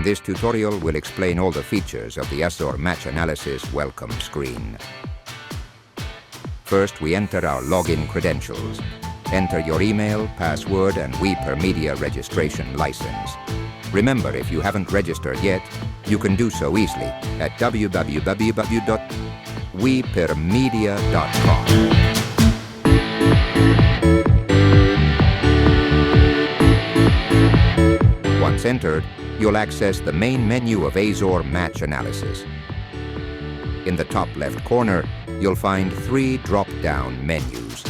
In this tutorial, we'll explain all the features of the Azor Match Analysis welcome screen. First, we enter our login credentials. Enter your email, password, and WePermedia registration license. Remember, if you haven't registered yet, you can do so easily at www.wepermedia.com. Once entered, you'll access the main menu of Azor Match Analysis. In the top left corner, you'll find 3 drop-down menus.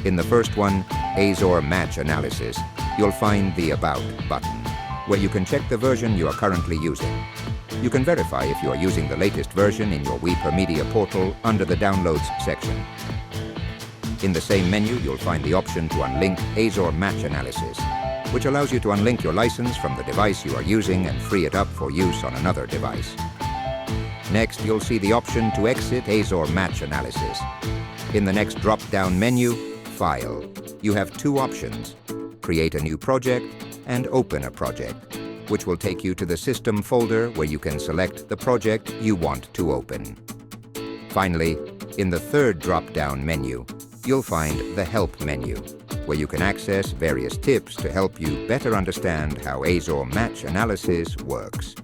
In the first one, Azor Match Analysis, you'll find the About button, where you can check the version you are currently using. You can verify if you are using the latest version in your WePermedia portal under the Downloads section. In the same menu, you'll find the option to unlink Azor Match Analysis, which allows you to unlink your license from the device you are using and free it up for use on another device. Next, you'll see the option to exit Azor Match Analysis. In the next drop-down menu, File, you have 2 options: Create a new project and Open a project, which will take you to the System folder where you can select the project you want to open. Finally, in the third drop-down menu, you'll find the Help menu, where you can access various tips to help you better understand how Azor Match Analysis works.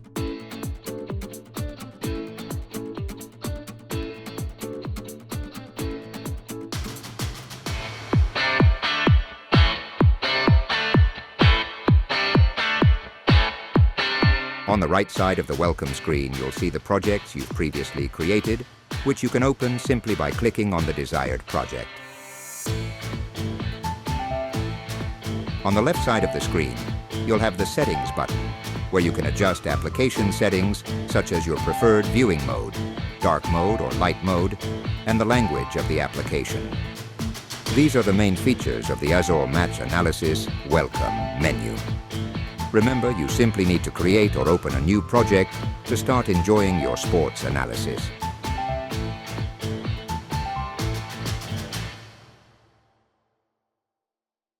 On the right side of the welcome screen, you'll see the projects you've previously created, which you can open simply by clicking on the desired project. On the left side of the screen, you'll have the Settings button, where you can adjust application settings such as your preferred viewing mode, dark mode or light mode, and the language of the application. These are the main features of the Azor Match Analysis welcome menu. Remember, you simply need to create or open a new project to start enjoying your sports analysis.